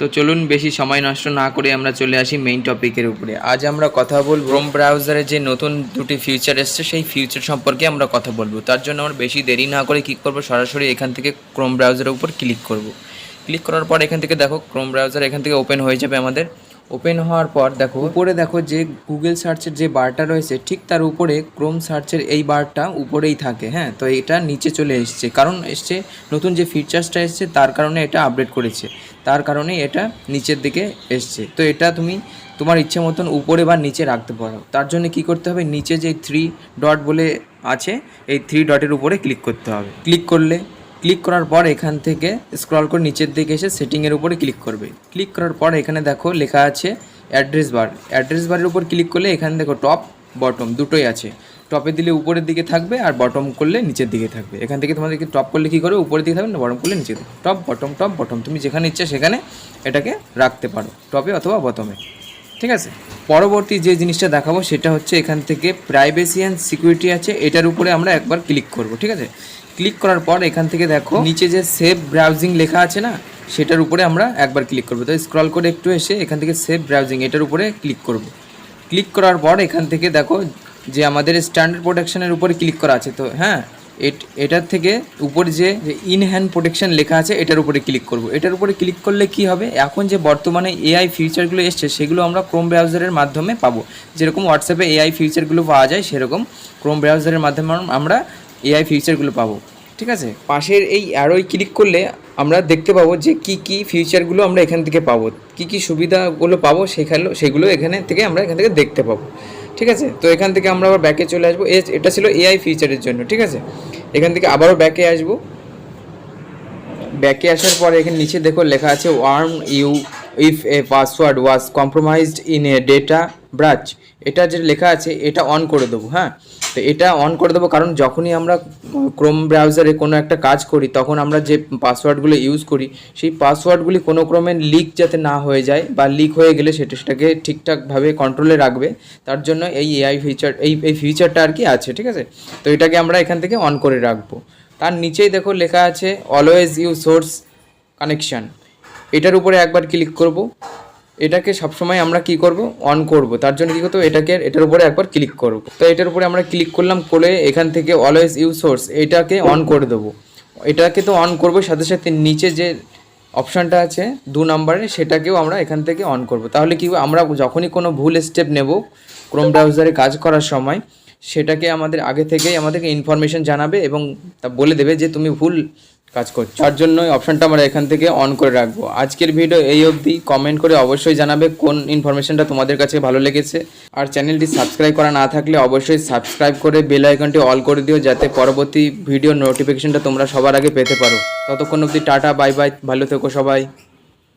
তো চলুন বেশি সময় নষ্ট না করে আমরা চলে আসি মেইন টপিকের উপরে। আজ আমরা কথা বলবো ক্রোম ব্রাউজারে যে নতুন দুটি ফিচার এসছে সেই ফিচার সম্পর্কে আমরা কথা বলবো। তার জন্য আমরা বেশি দেরি না করে কী করবো, সরাসরি এখান থেকে ক্রোম ব্রাউজারের উপর ক্লিক করব। ক্লিক করার পর এখান থেকে দেখো ক্রোম ব্রাউজার এখান থেকে ওপেন হয়ে যাবে আমাদের। ওপেন হওয়ার পর দেখো উপরে দেখো যে গুগল সার্চের যে বারটা রয়েছে ঠিক তার উপরে ক্রোম সার্চের এই বারটা উপরেই থাকে। হ্যাঁ, তো এটা নিচে চলে এসছে, কারণ এসছে নতুন যে ফিচার্সটা এসছে তার কারণে এটা আপডেট করেছে, তার কারণে এটা নিচের দিকে এসছে। তো এটা তুমি তোমার ইচ্ছে মতন উপরে বা নিচে রাখতে পারো। তার জন্য কি করতে হবে, নিচে যে 3 ডট বলে আছে এই 3 ডটের উপরে ক্লিক করতে হবে। ক্লিক করার পর এখান থেকে স্ক্রল করে নিচের দিকে এসে সেটিংয়ের উপরে ক্লিক করবে। ক্লিক করার পর এখানে দেখো লেখা আছে অ্যাড্রেস বারের উপর ক্লিক করলে এখানে দেখো টপ বটম দুটোই আছে। টপে দিলে উপরের দিকে থাকবে আর বটম করলে নিচের দিকে থাকবে। এখান থেকে তোমাদেরকে টপ করলে কী করবে, উপরের দিকে থাকবে, না বটম করলে নিচে থাকবে। টপ বটম তুমি যেখানে ইচ্ছা সেখানে এটাকে রাখতে পারো, টপে অথবা বটমে। ঠিক আছে, পরবর্তী যে জিনিসটা দেখাবো সেটা হচ্ছে এখান থেকে প্রাইভেসি অ্যান্ড সিকিউরিটি আছে, এটার উপরে আমরা একবার ক্লিক করব। ঠিক আছে, ক্লিক করার পর এখান থেকে দেখো নিচে যে সেভ ব্রাউজিং লেখা আছে না, সেটার উপরে আমরা একবার ক্লিক করবো। তো স্ক্রল করে একটু এসে এখান থেকে সেভ ব্রাউজিং এটার উপরে ক্লিক করব। ক্লিক করার পর এখান থেকে দেখো যে আমাদের স্ট্যান্ডার্ড প্রোটেকশনের উপরে ক্লিক করা আছে। তো হ্যাঁ, এটার থেকে উপরে যে ইন হ্যান্ড প্রোটেকশন লেখা আছে এটার উপরে ক্লিক করব। এটার উপরে ক্লিক করলে কি হবে, এখন যে বর্তমানে এআই ফিচারগুলো এসছে সেগুলো আমরা ক্রোম ব্রাউজারের মাধ্যমে পাবো। যেরকম হোয়াটসঅ্যাপে এআই ফিচারগুলো পাওয়া যায় সেরকম ক্রোম ব্রাউজারের মাধ্যমে আমরা এআই ফিচারগুলো পাবো। ঠিক আছে, পাশের এই অ্যারোয় ক্লিক করলে আমরা দেখতে পাবো যে কি ফিচারগুলো আমরা এখান থেকে পাবো, কি সুবিধাগুলো পাবো সেগুলো এখান থেকে দেখতে পাবো। ঠিক আছে, তো এখান থেকে আমরা আবার ব্যাকে চলে আসবো। এটা ছিল এআই ফিচারের জন্য। ঠিক আছে, এখান থেকে আবারও ব্যাকে আসবো। ব্যাকে আসার পরে এখানে নিচে দেখো লেখা আছে warn you if a password was compromised in a data breach. এটা যে লেখা আছে এটা অন করে দেবো। হ্যাঁ, তো এটা অন করে দেবো কারণ যখনই আমরা ক্রোম ব্রাউজারে কোনো একটা কাজ করি তখন আমরা যে পাসওয়ার্ডগুলো ইউজ করি সেই পাসওয়ার্ডগুলি কোনো ক্রমে লিক যাতে না হয়ে যায়, বা লিক হয়ে গেলে সেটাকে ঠিকঠাকভাবে কন্ট্রোলে রাখবে। তার জন্য এই এআই ফিচার এই ফিচারটা আর কি আছে। ঠিক আছে, তো এটাকে আমরা এখান থেকে অন করে রাখবো। তার নিচেই দেখো লেখা আছে অলওয়েজ ইউ সোর্স কানেকশান, এটার উপরে একবার ক্লিক করব। এটাকে সবসময় আমরা কি করব, অন করব। তার জন্য কী করতে হবে, এটার উপরে একবার ক্লিক করব। তো এটার উপরে আমরা ক্লিক করলাম, করে এখান থেকে অলওয়েজ ইউ সোর্স এটাকে অন করে দেবো। এটাকে তো অন করবো, সাথে সাথে নিচে যে অপশানটা আছে 2 নম্বরে সেটাকেও আমরা এখান থেকে অন করব। তাহলে কি আমরা যখনই কোনো ভুল স্টেপ নেব ক্রোম ব্রাউজারে কাজ করার সময় সেটাকে আমাদের আগে থেকেই আমাদেরকে ইনফরমেশন জানাবে এবং তা বলে দেবে যে তুমি ভুল কাজ করছো। তার জন্য অপশানটা আমরা এখান থেকে অন করে রাখবো। আজকের ভিডিও এই অবধি। কমেন্ট করে অবশ্যই জানাবে কোন ইনফরমেশনটা তোমাদের কাছে ভালো লেগেছে। আর চ্যানেলটি সাবস্ক্রাইব করা না থাকলে অবশ্যই সাবস্ক্রাইব করে বেল আইকনটি অল করে দিও, যাতে পরবর্তী ভিডিও নোটিফিকেশনটা তোমরা সবার আগে পেতে পারো। ততক্ষণ অবধি টাটা, বাই বাই, ভালো থেকো সবাই।